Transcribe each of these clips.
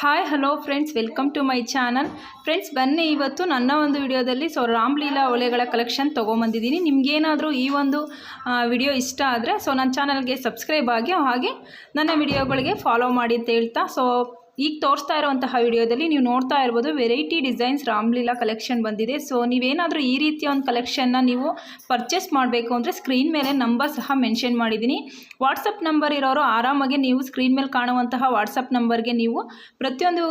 Hi hello friends, welcome to my channel. Friends, ಬನ್ನಿ ಇವತ್ತು ನನ್ನ ಒಂದು ವಿಡಿಯೋದಲ್ಲಿ ರಾಮ್ಲೀಲಾ ಓಲೆಗಳ ಕಲೆಕ್ಷನ್ ತೊಗೊಂಬಂದಿದ್ದೀನಿ. ನಿಮಗೇನಾದರೂ ಈ ಒಂದು ವಿಡಿಯೋ ಇಷ್ಟ ಆದರೆ ನನ್ನ ಚಾನಲ್ಗೆ ಸಬ್ಸ್ಕ್ರೈಬ್ ಆಗಿ ಹಾಗೆ ನನ್ನ ವಿಡಿಯೋಗಳಿಗೆ ಫಾಲೋ ಮಾಡಿ ಅಂತ ಹೇಳ್ತಾ ಈಗ ತೋರಿಸ್ತಾ ಇರುವಂತಹ ವಿಡಿಯೋದಲ್ಲಿ ನೀವು ನೋಡ್ತಾ ಇರ್ಬೋದು ವೆರೈಟಿ ಡಿಸೈನ್ಸ್ ರಾಮ್ಲೀಲಾ ಕಲೆಕ್ಷನ್ ಬಂದಿದೆ. ನೀವೇನಾದರೂ ಈ ರೀತಿಯ ಒಂದು ಕಲೆಕ್ಷನ್ನ ನೀವು ಪರ್ಚೇಸ್ ಮಾಡಬೇಕು ಅಂದರೆ ಸ್ಕ್ರೀನ್ ಮೇಲೆ ನಂಬರ್ ಸಹ ಮೆನ್ಷನ್ ಮಾಡಿದ್ದೀನಿ. ವಾಟ್ಸಪ್ ನಂಬರ್ ಇರೋರು ಆರಾಮಾಗಿ ನೀವು ಸ್ಕ್ರೀನ್ ಮೇಲೆ ಕಾಣುವಂತಹ ವಾಟ್ಸಪ್ ನಂಬರ್ಗೆ ನೀವು ಪ್ರತಿಯೊಂದು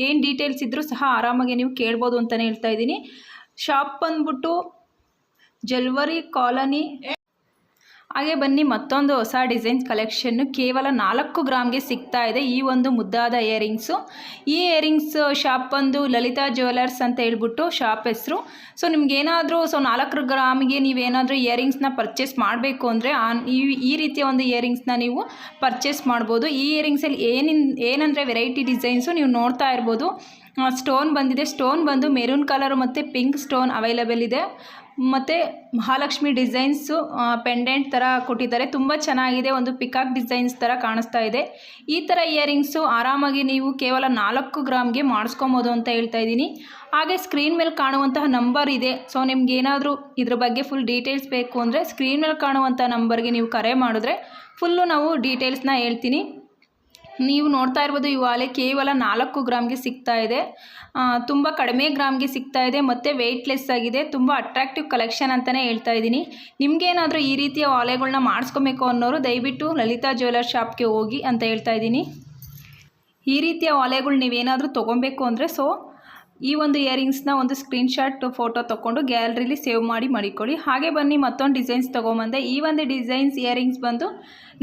ಏನು ಡೀಟೇಲ್ಸ್ ಇದ್ದರೂ ಸಹ ಆರಾಮಾಗಿ ನೀವು ಕೇಳ್ಬೋದು ಅಂತಲೇ ಹೇಳ್ತಾ ಇದ್ದೀನಿ. ಶಾಪ್ ಬಂದ್ಬಿಟ್ಟು ಜಲ್ವರಿ ಕಾಲೋನಿ. ಹಾಗೆ ಬನ್ನಿ, ಮತ್ತೊಂದು ಹೊಸ ಡಿಸೈನ್ಸ್ ಕಲೆಕ್ಷನ್ನು ಕೇವಲ 4 ಗ್ರಾಮ್ಗೆ ಸಿಗ್ತಾ ಇದೆ. ಈ ಒಂದು ಮುದ್ದಾದ ಇಯರಿಂಗ್ಸು. ಈ ಇಯರಿಂಗ್ಸ್ ಶಾಪ್ ಬಂದು ಲಲಿತಾ ಜ್ಯುವೆಲರ್ಸ್ ಅಂತ ಹೇಳ್ಬಿಟ್ಟು ಶಾಪ್ ಹೆಸರು. ನಿಮ್ಗೇನಾದರೂ 4 ಗ್ರಾಮಿಗೆ ನೀವೇನಾದರೂ ಇಯರಿಂಗ್ಸ್ನ ಪರ್ಚೇಸ್ ಮಾಡಬೇಕು ಅಂದರೆ ಈ ರೀತಿಯ ಒಂದು ಇಯರಿಂಗ್ಸ್ನ ನೀವು ಪರ್ಚೇಸ್ ಮಾಡ್ಬೋದು. ಈ ಇಯರಿಂಗ್ಸಲ್ಲಿ ಏನಂದರೆ ವೆರೈಟಿ ಡಿಸೈನ್ಸು ನೀವು ನೋಡ್ತಾ ಇರ್ಬೋದು. ಸ್ಟೋನ್ ಬಂದಿದೆ. ಸ್ಟೋನ್ ಬಂದು ಮೆರೂನ್ ಕಲರ್ ಮತ್ತು ಪಿಂಕ್ ಸ್ಟೋನ್ ಅವೈಲೇಬಲ್ ಇದೆ. ಮತ್ತು ಮಹಾಲಕ್ಷ್ಮಿ ಡಿಸೈನ್ಸು ಪೆಂಡೆಂಟ್ ಥರ ಕೊಟ್ಟಿದ್ದಾರೆ. ತುಂಬ ಚೆನ್ನಾಗಿದೆ. ಒಂದು ಪಿಕಾಕ್ ಡಿಸೈನ್ಸ್ ಥರ ಕಾಣಿಸ್ತಾ ಇದೆ. ಈ ಥರ ಇಯರಿಂಗ್ಸು ಆರಾಮಾಗಿ ನೀವು ಕೇವಲ 4 ಗ್ರಾಮ್ಗೆ ಮಾಡಿಸ್ಕೊಬೋದು ಅಂತ ಹೇಳ್ತಾ ಇದ್ದೀನಿ. ಹಾಗೆ ಸ್ಕ್ರೀನ್ ಮೇಲೆ ಕಾಣುವಂತಹ ನಂಬರ್ ಇದೆ. ನಿಮ್ಗೇನಾದರೂ ಇದ್ರ ಬಗ್ಗೆ ಫುಲ್ ಡೀಟೇಲ್ಸ್ ಬೇಕು ಅಂದರೆ ಸ್ಕ್ರೀನ್ ಮೇಲೆ ಕಾಣುವಂಥ ನಂಬರ್ಗೆ ನೀವು ಕರೆ ಮಾಡಿದ್ರೆ ಫುಲ್ಲು ನಾವು ಡೀಟೇಲ್ಸ್ನ ಹೇಳ್ತೀನಿ. ನೀವು ನೋಡ್ತಾ ಇರ್ಬೋದು ಈ ವಾಲೆ ಕೇವಲ 4 ಗ್ರಾಮ್ಗೆ ಸಿಗ್ತಾ ಇದೆ. ತುಂಬ ಕಡಿಮೆ ಗ್ರಾಮ್ಗೆ ಸಿಗ್ತಾ ಇದೆ ಮತ್ತು ವೆಯ್ಟ್ಲೆಸ್ ಆಗಿದೆ. ತುಂಬ ಅಟ್ರಾಕ್ಟಿವ್ ಕಲೆಕ್ಷನ್ ಅಂತಲೇ ಹೇಳ್ತಾ ಇದ್ದೀನಿ. ನಿಮಗೇನಾದರೂ ಈ ರೀತಿಯ ವಾಲೆಗಳನ್ನ ಮಾಡಿಸ್ಕೊಬೇಕು ಅನ್ನೋರು ದಯವಿಟ್ಟು ಲಲಿತಾ ಜ್ಯುವೆಲರ್ ಶಾಪ್ಗೆ ಹೋಗಿ ಅಂತ ಹೇಳ್ತಾ ಇದ್ದೀನಿ. ಈ ರೀತಿಯ ವಾಲೆಗಳು ನೀವೇನಾದರೂ ತೊಗೊಬೇಕು ಅಂದರೆ ಈ ಒಂದು ಇಯರಿಂಗ್ಸ್ನ ಒಂದು ಸ್ಕ್ರೀನ್ಶಾಟ್ ಫೋಟೋ ತೊಗೊಂಡು ಗ್ಯಾಲರಿಲಿ ಸೇವ್ ಮಾಡಿ ಮಡಿಕೊಳ್ಳಿ. ಹಾಗೆ ಬನ್ನಿ, ಮತ್ತೊಂದು ಡಿಸೈನ್ಸ್ ತೊಗೊಂಬಂದೆ. ಈ ಒಂದು ಡಿಸೈನ್ಸ್ ಇಯರಿಂಗ್ಸ್ ಬಂದು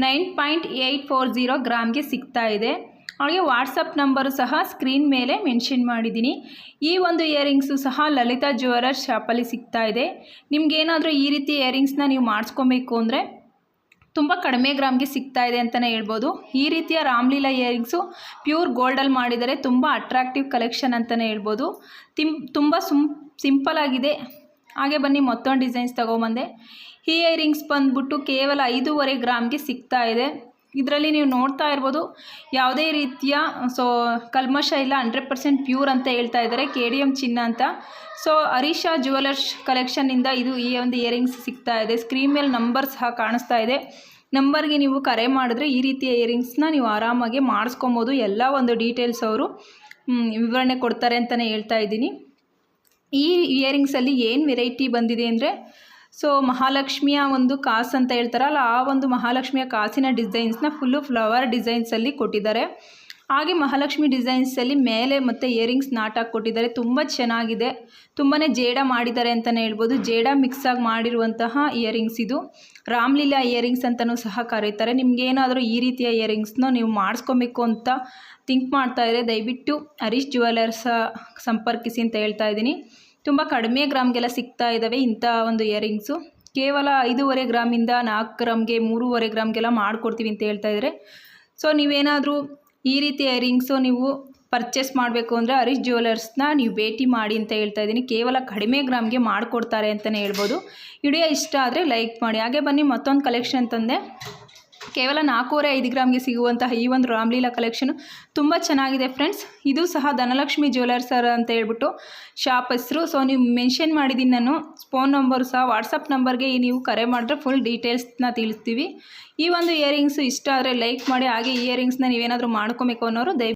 9.840 ಗ್ರಾಮ್ಗೆ ಸಿಗ್ತಾ ಇದೆ. ಹಾಗೆ ವಾಟ್ಸಪ್ ನಂಬರು ಸಹ ಸ್ಕ್ರೀನ್ ಮೇಲೆ ಮೆನ್ಷನ್ ಮಾಡಿದ್ದೀನಿ. ಈ ಒಂದು ಇಯರಿಂಗ್ಸು ಸಹ ಲಲಿತಾ ಜ್ಯುವೆಲರ್ಸ್ ಶಾಪಲ್ಲಿ ಸಿಗ್ತಾ ಇದೆ. ನಿಮಗೇನಾದರೂ ಈ ರೀತಿ ಇಯರಿಂಗ್ಸ್ನ ನೀವು ಮಾಡಿಸ್ಕೊಬೇಕು ಅಂದರೆ ತುಂಬ ಕಡಿಮೆ ಗ್ರಾಮ್ಗೆ ಸಿಗ್ತಾ ಇದೆ ಅಂತಲೇ ಹೇಳ್ಬೋದು. ಈ ರೀತಿಯ ರಾಮ್ಲೀಲಾ ಇಯರಿಂಗ್ಸು ಪ್ಯೂರ್ ಗೋಲ್ಡಲ್ಲಿ ಮಾಡಿದರೆ ತುಂಬ ಅಟ್ರಾಕ್ಟಿವ್ ಕಲೆಕ್ಷನ್ ಅಂತಲೇ ಹೇಳ್ಬೋದು. ತುಂಬ ಸಿಂಪಲ್ ಆಗಿದೆ. ಹಾಗೆ ಬನ್ನಿ, ಮತ್ತೊಂದು ಡಿಸೈನ್ಸ್ ತೊಗೊಂಬಂದೆ. ಈ ಇಯರಿಂಗ್ಸ್ ಬಂದ್ಬಿಟ್ಟು ಕೇವಲ 5.5 ಗ್ರಾಮ್ಗೆ ಸಿಗ್ತಾ ಇದೆ. ಇದರಲ್ಲಿ ನೀವು ನೋಡ್ತಾ ಇರ್ಬೋದು ಯಾವುದೇ ರೀತಿಯ ಕಲ್ಮಶ ಇಲ್ಲ, 100% ಪ್ಯೂರ್ ಅಂತ ಹೇಳ್ತಾ ಇದ್ದಾರೆ. KDM ಚಿನ್ನ ಅಂತ. ಹರೀಶಾ ಜ್ಯುವೆಲರ್ಸ್ ಕಲೆಕ್ಷನ್ನಿಂದ ಈ ಒಂದು ಇಯರಿಂಗ್ಸ್ ಸಿಗ್ತಾ ಇದೆ. ಸ್ಕ್ರೀನ್ ಮೇಲೆ ನಂಬರ್ ಸಹ ಕಾಣಿಸ್ತಾ ಇದೆ. ನಂಬರ್ಗೆ ನೀವು ಕರೆ ಮಾಡಿದ್ರೆ ಈ ರೀತಿಯ ಇಯರಿಂಗ್ಸ್ನ ನೀವು ಆರಾಮಾಗಿ ಮಾಡಿಸ್ಕೊಬೋದು. ಎಲ್ಲ ಒಂದು ಡೀಟೇಲ್ಸ್ ಅವರು ವಿವರಣೆ ಕೊಡ್ತಾರೆ ಅಂತಲೇ ಹೇಳ್ತಾ ಇದ್ದೀನಿ. ಈ ಇಯರಿಂಗ್ಸಲ್ಲಿ ಏನು ವೆರೈಟಿ ಬಂದಿದೆ ಅಂದರೆ ಮಹಾಲಕ್ಷ್ಮಿಯ ಒಂದು ಕಾಸು ಅಂತ ಹೇಳ್ತಾರಲ್ಲ, ಆ ಒಂದು ಮಹಾಲಕ್ಷ್ಮಿಯ ಕಾಸಿನ ಡಿಸೈನ್ಸ್ನ ಫುಲ್ಲು ಫ್ಲವರ್ ಡಿಸೈನ್ಸಲ್ಲಿ ಕೊಟ್ಟಿದ್ದಾರೆ. ಹಾಗೆ ಮಹಾಲಕ್ಷ್ಮಿ ಡಿಸೈನ್ಸಲ್ಲಿ ಮೇಲೆ ಮತ್ತು ಇಯರಿಂಗ್ಸ್ ನಾಟಾಗಿ ಕೊಟ್ಟಿದ್ದಾರೆ. ತುಂಬ ಚೆನ್ನಾಗಿದೆ. ತುಂಬಾ ಜೇಡ ಮಾಡಿದ್ದಾರೆ ಅಂತಲೇ ಹೇಳ್ಬೋದು. ಜೇಡ ಮಿಕ್ಸಾಗಿ ಮಾಡಿರುವಂತಹ ಇಯರಿಂಗ್ಸ್ ಇದು. ರಾಮ್ಲೀಲಾ ಇಯರಿಂಗ್ಸ್ ಅಂತಲೂ ಸಹ ಕರೀತಾರೆ. ನಿಮಗೇನಾದರೂ ಈ ರೀತಿಯ ಇಯರಿಂಗ್ಸ್ನ ನೀವು ಮಾಡಿಸ್ಕೊಬೇಕು ಅಂತ ಥಿಂಕ್ ಮಾಡ್ತಾಯಿದ್ರೆ ದಯವಿಟ್ಟು ಹರೀಶ್ ಜ್ಯುವೆಲರ್ಸ್ ಸಂಪರ್ಕಿಸಿ ಅಂತ ಹೇಳ್ತಾ ಇದ್ದೀನಿ. ತುಂಬ ಕಡಿಮೆ ಗ್ರಾಮ್ಗೆಲ್ಲ ಸಿಗ್ತಾ ಇದ್ದಾವೆ ಇಂಥ ಒಂದು ಇಯರಿಂಗ್ಸು. ಕೇವಲ 5.5 ಗ್ರಾಮಿಂದ 4 ಗ್ರಾಮ್ಗೆ 3.5 ಗ್ರಾಮ್ಗೆಲ್ಲ ಮಾಡಿಕೊಡ್ತೀವಿ ಅಂತ ಹೇಳ್ತಾ ಇದ್ದಾರೆ. ನೀವೇನಾದರೂ ಈ ರೀತಿಯ ಇಯರಿಂಗ್ಸು ನೀವು ಪರ್ಚೇಸ್ ಮಾಡಬೇಕು ಅಂದರೆ ಹರೀಶ್ ಜ್ಯುವೆಲರ್ಸ್ನ ನೀವು ಭೇಟಿ ಮಾಡಿ ಅಂತ ಹೇಳ್ತಾ ಇದ್ದೀನಿ. ಕೇವಲ ಕಡಿಮೆ ಗ್ರಾಮ್ಗೆ ಮಾಡಿಕೊಡ್ತಾರೆ ಅಂತಲೇ ಹೇಳ್ಬೋದು. ವಿಡಿಯೋ ಇಷ್ಟ ಆದರೆ ಲೈಕ್ ಮಾಡಿ. ಹಾಗೆ ಬನ್ನಿ, ಮತ್ತೊಂದು ಕಲೆಕ್ಷನ್ ತಂದೆ. ಕೇವಲ 4.5 ಗ್ರಾಮ್ಗೆ ಸಿಗುವಂತಹ ಈ ಒಂದು ರಾಮ್ಲೀಲಾ ಕಲೆಕ್ಷನು ತುಂಬ ಚೆನ್ನಾಗಿದೆ ಫ್ರೆಂಡ್ಸ್. ಇದು ಸಹ ಧನಲಕ್ಷ್ಮಿ ಜ್ಯುವೆಲರ್ಸ್ ಅಂತ ಹೇಳ್ಬಿಟ್ಟು ಶಾಪ್ ಹೆಸರು. ನೀವು ಮೆನ್ಷನ್ ಮಾಡಿದ್ದೀನಿ ನಾನು. ಫೋನ್ ನಂಬರು ಸಹ ವಾಟ್ಸಪ್ ನಂಬರ್ಗೆ ನೀವು ಕರೆ ಮಾಡಿದ್ರೆ ಫುಲ್ ಡೀಟೇಲ್ಸ್ನ ತಿಳಿಸ್ತೀವಿ. ಈ ಒಂದು ಇಯರಿಂಗ್ಸು ಇಷ್ಟ ಆದರೆ ಲೈಕ್ ಮಾಡಿ. ಹಾಗೆ ಇಯರಿಂಗ್ಸ್ನ ನೀವೇನಾದರೂ ಮಾಡ್ಕೊಬೇಕು ಅನ್ನೋರು